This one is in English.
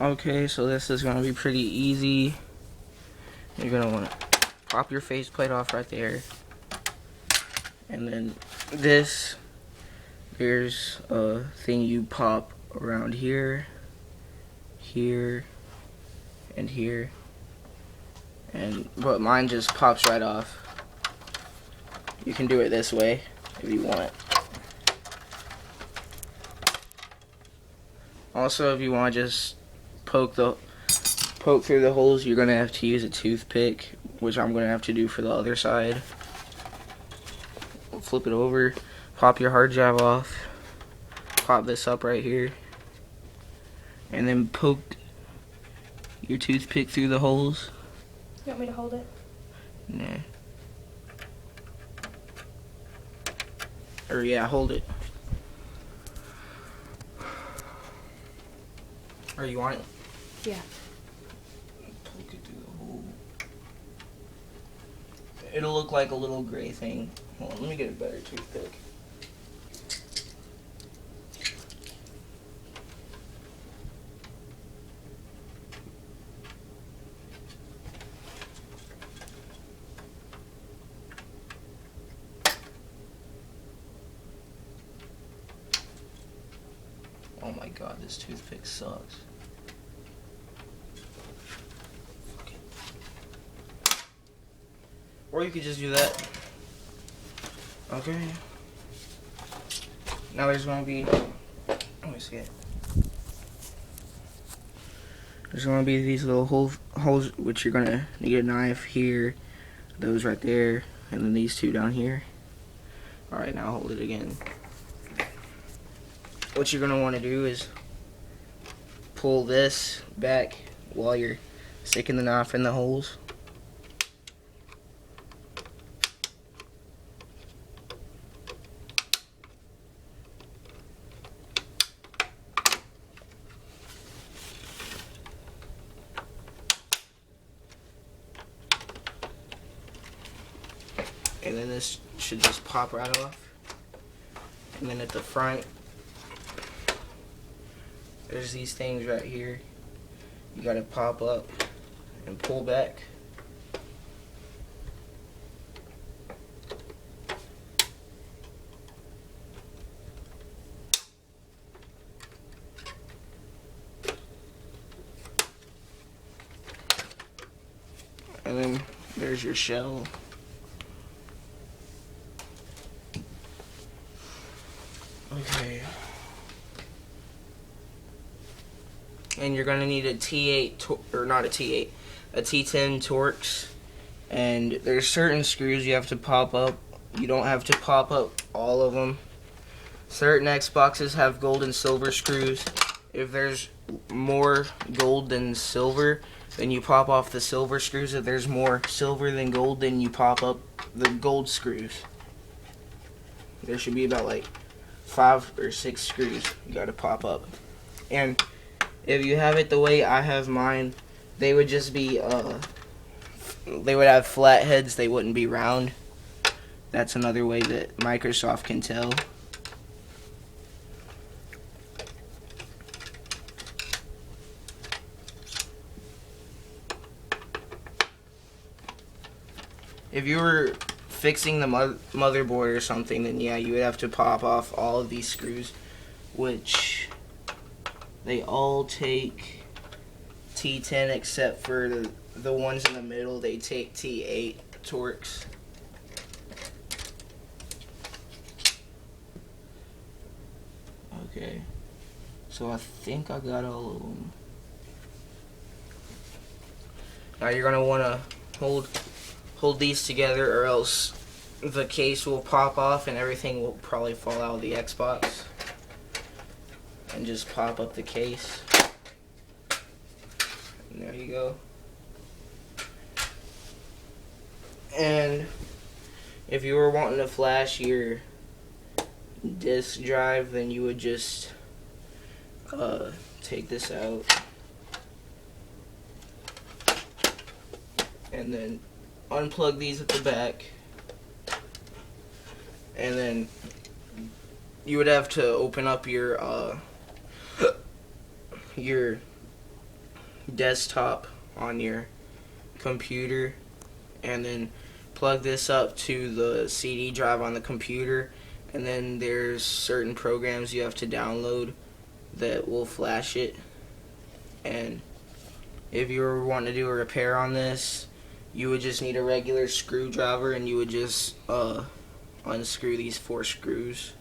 Okay, so this is going to be pretty easy. You're going to want to pop your faceplate off right there. And then this, there's a thing you pop around here, here, and here. But mine just pops right off. You can do it this way if you want. Also, if you want to just poke through the holes, you're gonna have to use a toothpick, which I'm gonna have to do for the other side. Flip it over, pop your hard drive off, pop this up right here, and then poke your toothpick through the holes. You want me to hold it? Nah. Or yeah, hold it. Or you want it? Yeah. Poke it through the hole. It'll look like a little gray thing. Hold on, let me get a better toothpick. Oh my god, this toothpick sucks. Or you could just do that. Okay. Now there's gonna be, let me see it. There's gonna be these little holes, which you're gonna need a knife here, those right there, and then these two down here. Alright, now hold it again. What you're gonna wanna do is pull this back while you're sticking the knife in the holes. And then this should just pop right off. And then at the front, there's these things right here. You gotta pop up and pull back. And then there's your shell. Okay. And you're gonna need a T8, or not a T8, a T10 Torx. And there's certain screws you have to pop up. You don't have to pop up all of them. Certain Xboxes have gold and silver screws. If there's more gold than silver, then you pop off the silver screws. If there's more silver than gold, then you pop up the gold screws. There should be about like 5 or 6 screws you gotta pop up. And if you have it the way I have mine, they would just be, they would have flat heads, they wouldn't be round. That's another way that Microsoft can tell. If you were fixing the motherboard or something, then yeah, you would have to pop off all of these screws, which they all take T10 except for the ones in the middle. They take T8 Torx. Okay, so I think I got all of them. Now you're gonna wanna hold these together, or else the case will pop off and everything will probably fall out of the Xbox. And just pop up the case. And there you go. And if you were wanting to flash your disk drive, then you would just take this out and then unplug these at the back, and then you would have to open up your desktop on your computer, and then plug this up to the CD drive on the computer, and then there's certain programs you have to download that will flash it. And if you were wanting to do a repair on this, you would just need a regular screwdriver, and you would just unscrew these 4 screws.